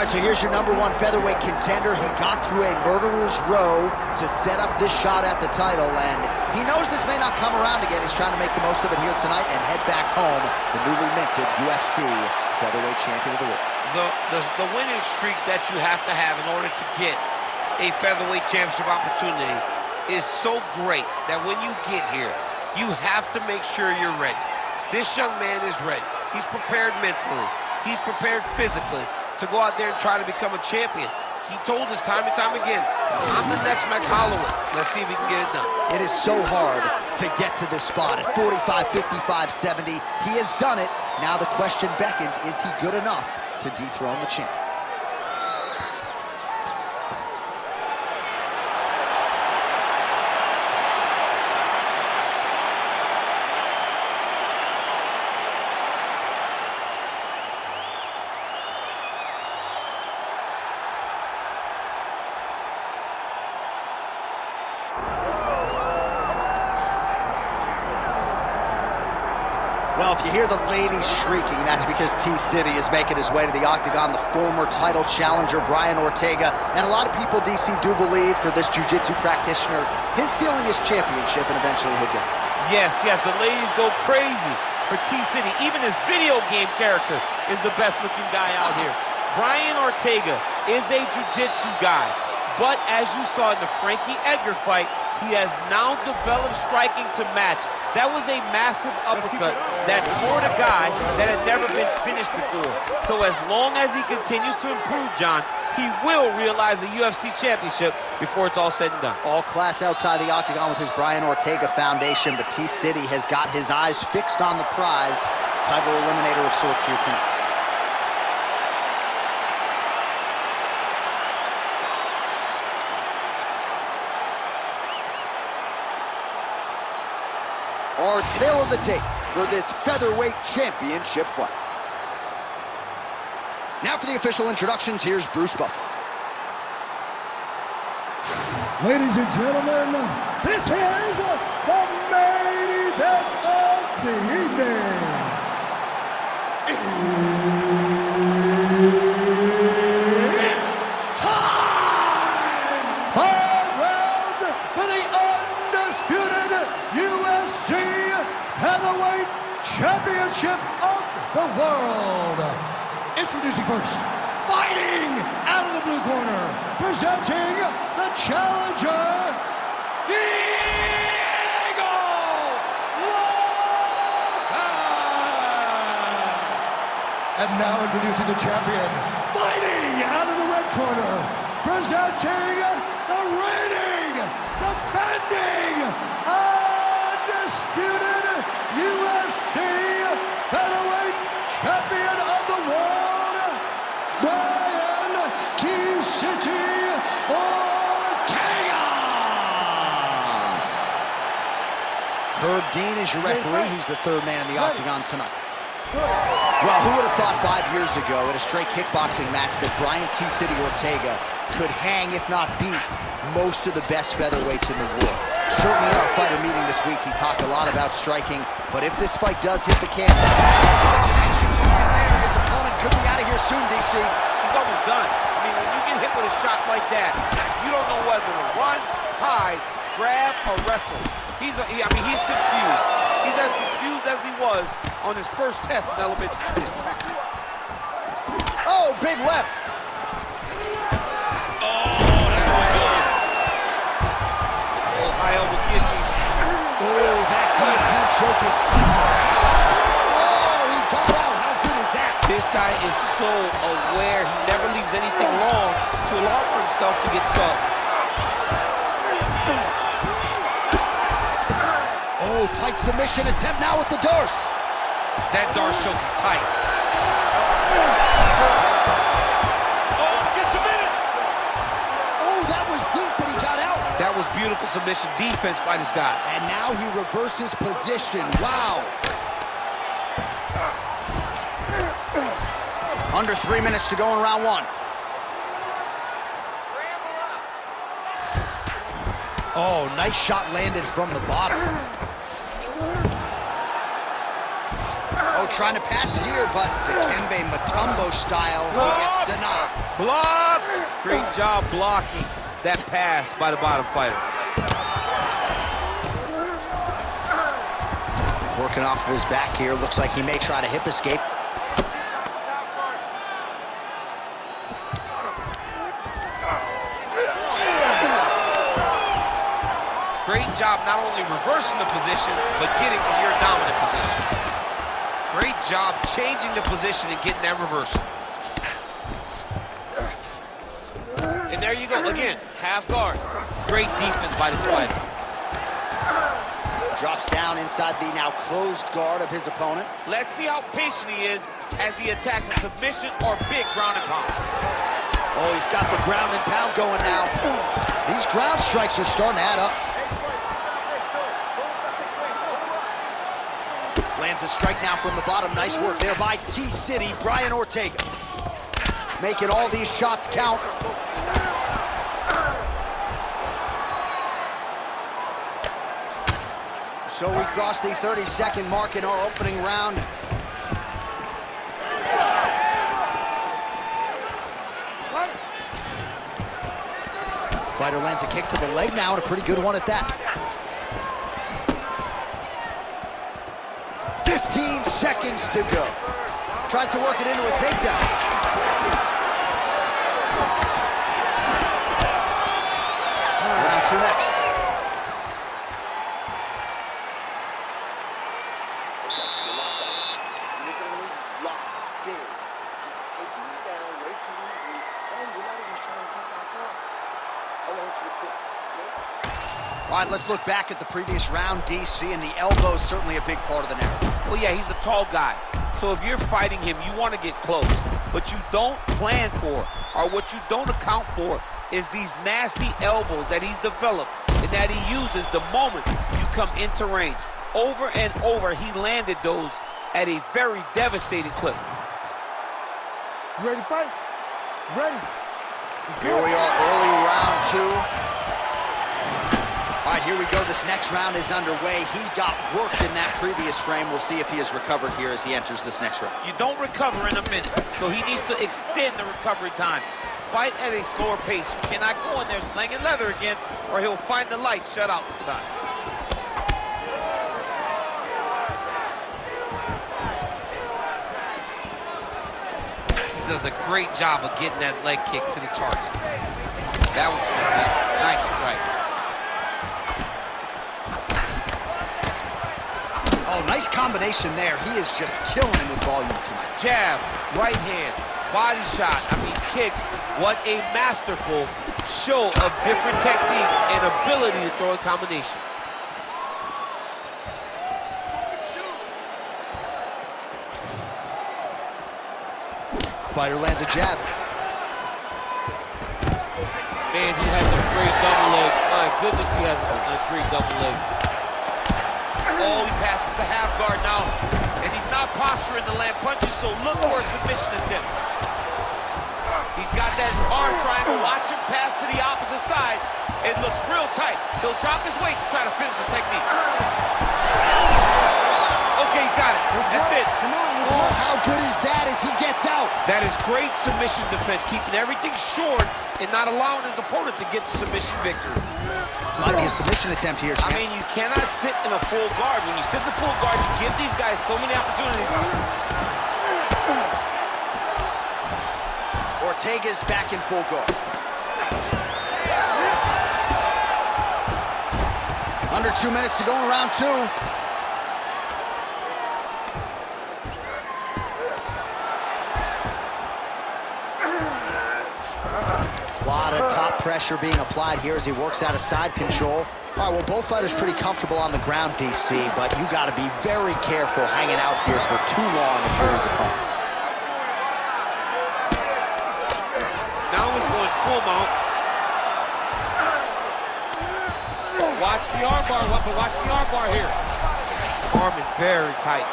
right, so here's your #1 featherweight contender. He got through a murderer's row to set up this shot at the title, and he knows this may not come around again. He's trying to make the most of it here tonight and head back home, the newly minted UFC featherweight champion of the world. The winning streaks that you have to have in order to get a featherweight championship opportunity is so great that when you get here, you have to make sure you're ready. This young man is ready. He's prepared mentally. He's prepared physically to go out there and try to become a champion. He told us time and time again, I'm the next Max Holloway. Let's see if he can get it done. It is so hard to get to this spot at 45, 55, 70. He has done it. Now the question beckons, is he good enough to dethrone the champ? Well, if you hear the ladies shrieking, that's because T-City is making his way to the octagon, the former title challenger, Brian Ortega. And a lot of people, DC, do believe for this jiu-jitsu practitioner, his ceiling is championship, and eventually he'll get it. Yes, the ladies go crazy for T-City. Even his video game character is the best-looking guy out here. Brian Ortega is a jiu-jitsu guy, but as you saw in the Frankie Edgar fight, he has now developed striking to match. That was a massive uppercut that floored a guy that had never been finished before. So as long as he continues to improve, John, he will realize a UFC championship before it's all said and done. All class outside the octagon with his Brian Ortega foundation, but T-City has got his eyes fixed on the prize. Title eliminator of sorts here tonight. Our tale of the tape for this featherweight championship fight. Now for the official introductions, here's Bruce Buffalo. Ladies and gentlemen, this is the main event of the evening. It's time! 5 rounds for the undisputed UFC Heavyweight Championship of the world. Introducing first, fighting out of the blue corner, presenting the challenger, Diego Lopes. And now introducing the champion, fighting out of the red corner, presenting the reigning, defending, undisputed UFC Featherweight Champion of the world, Brian T-City Ortega! Herb Dean is your referee. He's the third man in the octagon tonight. Well, who would have thought 5 years ago in a straight kickboxing match that Brian T-City Ortega could hang, if not beat, most of the best featherweights in the world? Certainly in our fighter meeting this week, he talked a lot about striking, but if this fight does hit the camera, his opponent could be out of here soon, DC. He's almost done. I mean, when you get hit with a shot like that, you don't know whether to run, hide, grab, or wrestle. He's confused. He's as confused as he was on his first test in elementary school. Oh, big left. High elbow guillotine. Oh, that guillotine choke is tough. Oh, he got out. How good is that? This guy is so aware. He never leaves anything long to allow for himself to get subbed. Oh, tight submission attempt now with the Darce. That Darce choke is tight. Oh, let's get submitted. Oh, that was deep, but he got out. That was beautiful submission defense by this guy. And now he reverses position. Wow. Under 3 minutes to go in round one. Oh, nice shot landed from the bottom. Oh, trying to pass here, but Dikembe Mutombo style, he gets denied. Block! Great job blocking that pass by the bottom fighter. Working off of his back here. Looks like he may try to hip escape. Great job not only reversing the position, but getting to your dominant position. Great job changing the position and getting that reversal. And there you go, again, half guard. Great defense by this fighter. Drops down inside the now closed guard of his opponent. Let's see how patient he is as he attacks a submission or big ground and pound. Oh, he's got the ground and pound going now. These ground strikes are starting to add up. Lands a strike now from the bottom. Nice work there by T-City, Brian Ortega. Making all these shots count. So we cross the 30-second mark in our opening round. Fighter lands a kick to the leg now, and a pretty good one at that. 15 seconds to go. Tries to work it into a takedown. Round two next. Lost game. He's taking you down way too easy, and you're not even trying to get back up. I want you to put. All right, let's look back at the previous round, DC, and the elbow is certainly a big part of the narrative. Well, yeah, he's a tall guy. So if you're fighting him, you want to get close. What you don't plan for, or what you don't account for, is these nasty elbows that he's developed and that he uses the moment you come into range. Over and over, he landed those at a very devastating clip. You ready to fight? Ready. Here we are, early round two. All right, here we go. This next round is underway. He got worked in that previous frame. We'll see if he has recovered here as he enters this next round. You don't recover in a minute, so he needs to extend the recovery time. Fight at a slower pace. You cannot go in there slinging leather again, or he'll find the light shut out this time. He does a great job of getting that leg kick to the target. That one's good. Nice right. Oh, nice combination there. He is just killing him with volume tonight. Jab, right hand, body shot, kicks. What a masterful show of different techniques and ability to throw a combination. Fighter lands a jab. Man, he has a great double leg. My goodness, he has a great double leg. Oh, he passes the half guard now. And he's not posturing to land punches, so look for a submission attempt. He's got that arm triangle. Watch him pass to the opposite side. It looks real tight. He'll drop his weight to try to finish his technique. Okay, he's got it. That's it. Oh, how good is that as he gets out? That is great submission defense, keeping everything short and not allowing his opponent to get the submission victory. Might be a submission attempt here, champ. I mean, you cannot sit in a full guard. When you sit in the full guard, you give these guys so many opportunities. Ortega's back in full guard. Under 2 minutes to go in round two. A lot of top pressure being applied here as he works out of side control. All right, well, both fighters pretty comfortable on the ground, DC, but you got to be very careful hanging out here for too long if you're his opponent. Now he's going full mount. Watch the armbar, watch the armbar here. Arming very tight.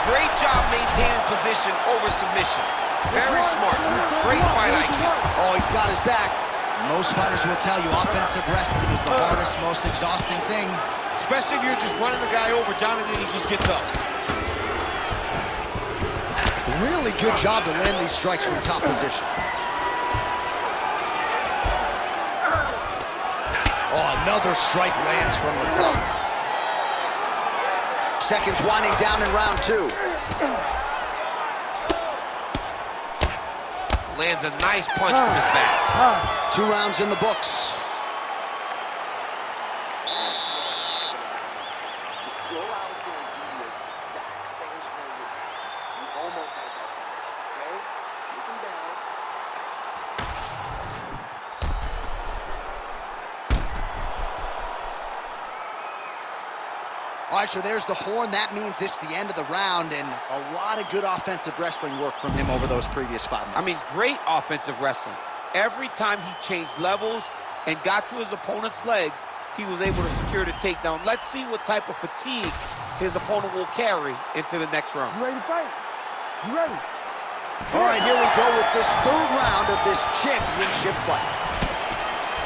Great job maintaining position over submission. Very smart. Great fight IQ. Oh, he's got his back. Most fighters will tell you offensive wrestling is the hardest, most exhausting thing. Especially if you're just running the guy over, Jonathan, he just gets up. Really good job to land these strikes from top position. Oh, another strike lands from the top. Seconds winding down in round 2. Lands a nice punch from his back. 2 rounds in the books. Just go out there and do the exact same thing you did. You almost had that submission, okay? Take him down. All right, so there's the horn. That means it's the end of the round, and a lot of good offensive wrestling work from him over those previous 5 minutes. I mean, great offensive wrestling. Every time he changed levels and got to his opponent's legs, he was able to secure the takedown. Let's see what type of fatigue his opponent will carry into the next round. You ready to fight? You ready? All right, here we go with this 3rd round of this championship fight.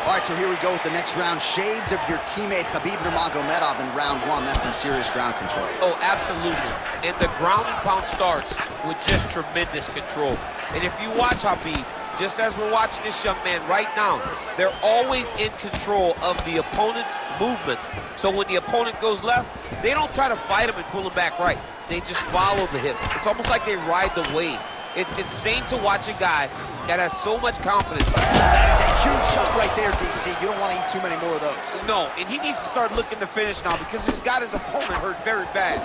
All right, so here we go with the next round. Shades of your teammate Khabib Nurmagomedov in round 1. That's some serious ground control. Oh, absolutely. And the ground and pound starts with just tremendous control. And if you watch Khabib, just as we're watching this young man right now, they're always in control of the opponent's movements. So when the opponent goes left, they don't try to fight him and pull him back right. They just follow the hips. It's almost like they ride the wave. It's insane to watch a guy that has so much confidence. That is a huge shot right there, DC. You don't want to eat too many more of those. No, and he needs to start looking to finish now because he's got his opponent hurt very bad.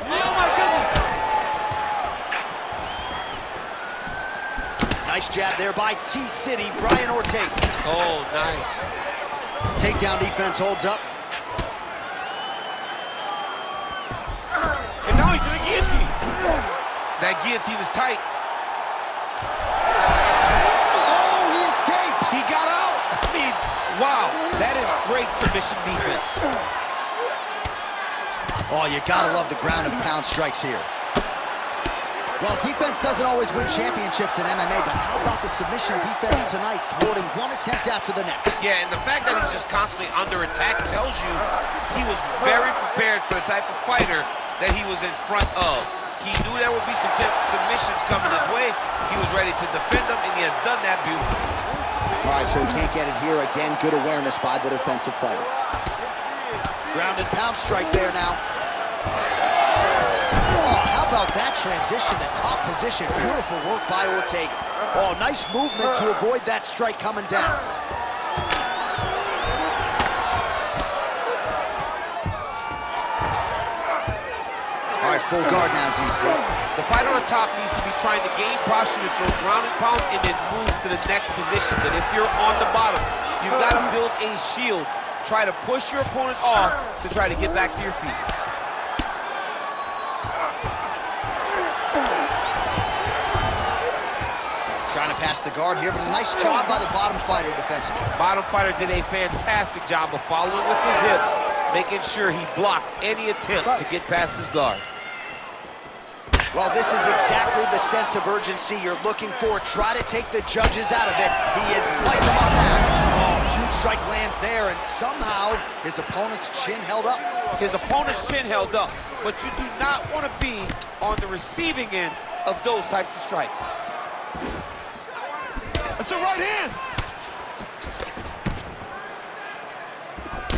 Oh, my goodness. Nice jab there by T-City, Brian Ortega. Oh, nice. Takedown defense holds up. And now he's in the guillotine. That guillotine is tight. Oh, he escapes. He got out. I mean, wow, that is great submission defense. Oh, you gotta love the ground and pound strikes here. Well, defense doesn't always win championships in MMA, but how about the submission defense tonight, thwarting one attempt after the next? Yeah, and the fact that he's just constantly under attack tells you he was very prepared for the type of fighter that he was in front of. He knew there would be some submissions coming his way. He was ready to defend them, and he has done that beautifully. All right, so he can't get it here. Again, good awareness by the defensive fighter. Ground and pound strike there now. Oh, how about that transition to top position? Beautiful work by Ortega. Oh, nice movement to avoid that strike coming down. All right, full guard now, DC. The fighter on top needs to be trying to gain posture to throw ground and pound and then move to the next position. But if you're on the bottom, you've got to build a shield. Try to push your opponent off to try to get back to your feet. Trying to pass the guard here, but a nice job by the bottom fighter defensively. Bottom fighter did a fantastic job of following with his hips, making sure he blocked any attempt to get past his guard. Well, this is exactly the sense of urgency you're looking for. Try to take the judges out of it. He is lighting them up now. Oh, huge strike lands there, and somehow his opponent's chin held up. His opponent's chin held up, but you do not want to be on the receiving end of those types of strikes. It's a right hand.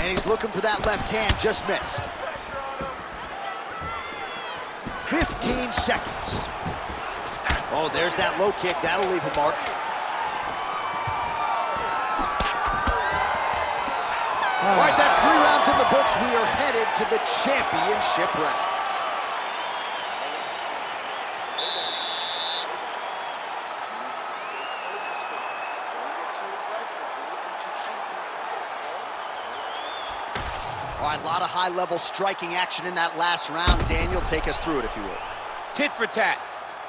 And he's looking for that left hand, just missed. 15 seconds. Oh, there's that low kick. That'll leave a mark. All right, that's 3 rounds in the books. We are headed to the championship rounds. All right, a lot of high-level striking action in that last round. Daniel, take us through it, if you will. Tit for tat.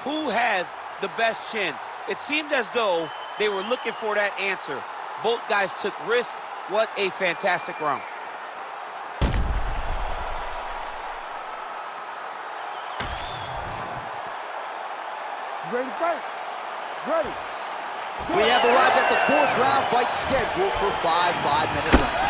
Who has the best chin? It seemed as though they were looking for that answer. Both guys took risk. What a fantastic round. Ready to fight? Ready. We have arrived at the 4th round fight scheduled for 5 5-minute rounds.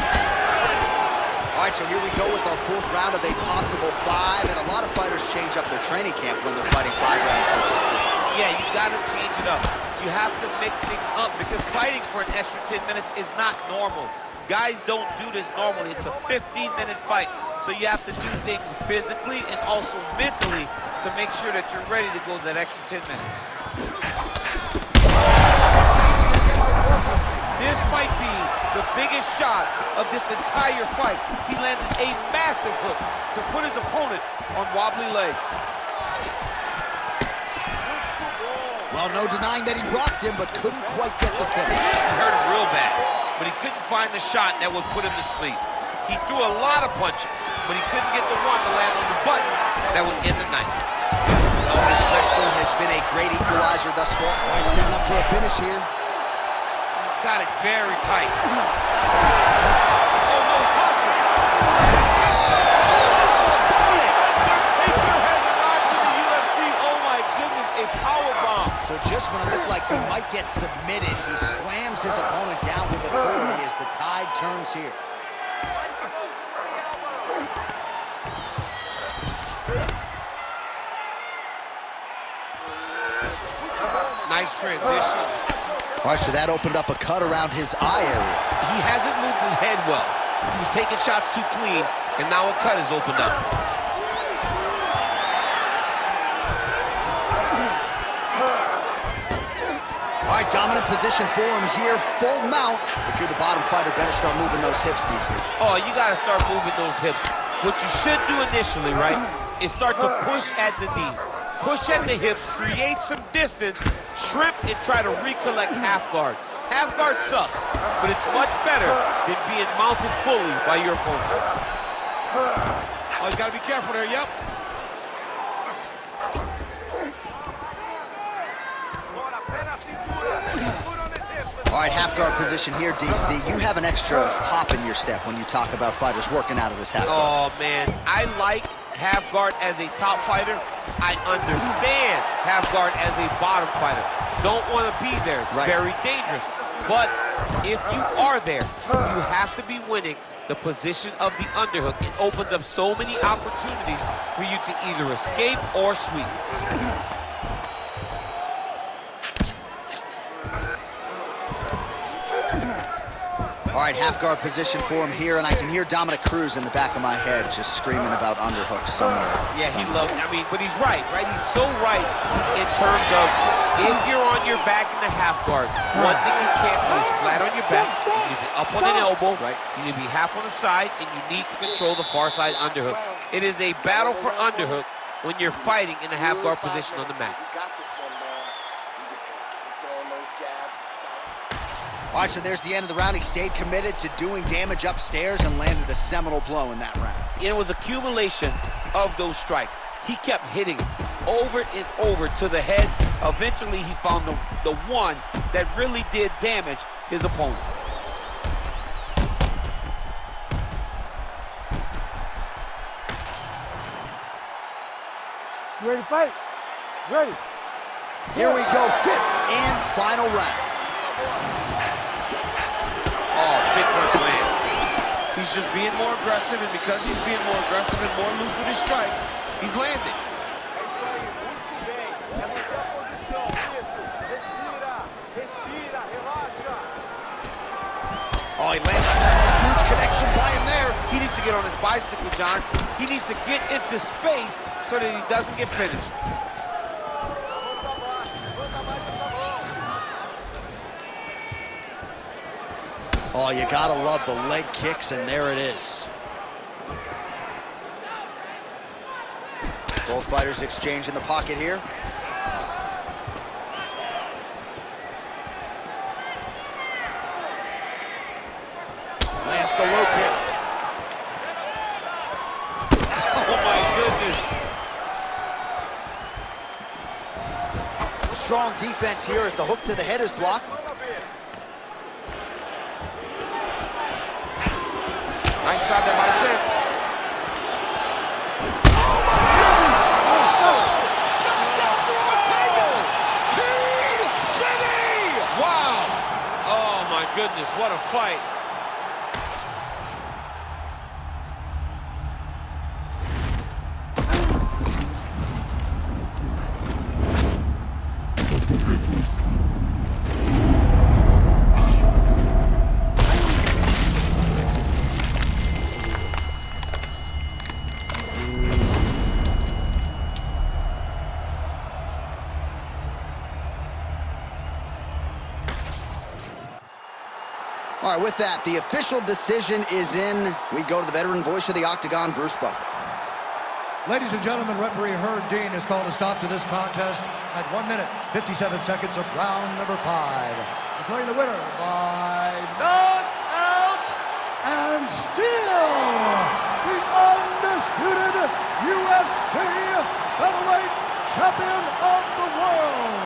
All All right, so here we go with our 4th round of a possible 5, and a lot of fighters change up their training camp when they're fighting 5 rounds versus 3. Yeah, you got to change it up. You have to mix things up because fighting for an extra 10 minutes is not normal. Guys don't do this normally. It's a 15-minute fight, so you have to do things physically and also mentally to make sure that you're ready to go that extra 10 minutes. This might be the biggest shot of this entire fight. He landed a massive hook to put his opponent on wobbly legs. Well, no denying that he rocked him, but couldn't quite get the finish. He hurt him real bad, but he couldn't find the shot that would put him to sleep. He threw a lot of punches, but he couldn't get the one to land on the button that would end the night. Well, his wrestling has been a great equalizer thus far. All right, setting up for a finish here. Got it very tight. Oh, no, he's tossing. Ortega has arrived to the UFC. Oh, my goodness, a powerbomb. So just when it looked like he might get submitted, he slams his opponent down with authority as the tide turns here. Nice transition. All right, so that opened up a cut around his eye area. He hasn't moved his head well. He was taking shots too clean, and now a cut has opened up. All right, dominant position for him here, full mount. If you're the bottom fighter, better start moving those hips, DC. Oh, you got to start moving those hips. What you should do initially, right, is start to push at the knees. Push at the hips, create some distance, shrimp, and try to recollect half guard. Half guard sucks, but it's much better than being mounted fully by your opponent. Oh, you got to be careful there, yep. All right, half guard position here, DC. You have an extra hop in your step when you talk about fighters working out of this half guard. Oh, man, I like half guard as a top fighter. I understand half guard as a bottom fighter. Don't want to be there. It's very dangerous. But if you are there, you have to be winning the position of the underhook. It opens up so many opportunities for you to either escape or sweep. All right, half guard position for him here, and I can hear Dominic Cruz in the back of my head just screaming about underhooks somewhere. Yeah, he loves, but he's right? He's so right in terms of if you're on your back in the half guard, one thing you can't do is flat on your back. You need to be up on an elbow. Right. You need to be half on the side, and you need to control the far side underhook. It is a battle for underhook when you're fighting in the half guard position on the mat. You got this one, man. You just gotta keep throwing those jabs. All right, so there's the end of the round. He stayed committed to doing damage upstairs and landed a seminal blow in that round. It was accumulation of those strikes. He kept hitting over and over to the head. Eventually, he found the one that really did damage his opponent. You ready to fight? Ready. Here we go, 5th and final round. Oh, big punch lands. He's just being more aggressive, and because he's being more aggressive and more loose with his strikes, he's landing. Oh, he lands a huge connection by him there. He needs to get on his bicycle, John. He needs to get into space so that he doesn't get finished. Oh, you gotta love the leg kicks, and there it is. Both fighters exchange in the pocket here. Lands the low kick. Oh, my goodness. Strong defense here as the hook to the head is blocked. Nice shot there by the chin. Wow! Oh my goodness, what a fight. All right, with that, the official decision is in. We go to the veteran voice of the Octagon, Bruce Buffer. Ladies and gentlemen, referee Herb Dean has called a stop to this contest at 1 minute, 57 seconds of round number 5. Declaring the winner by knockout and still the undisputed UFC featherweight champion of the world,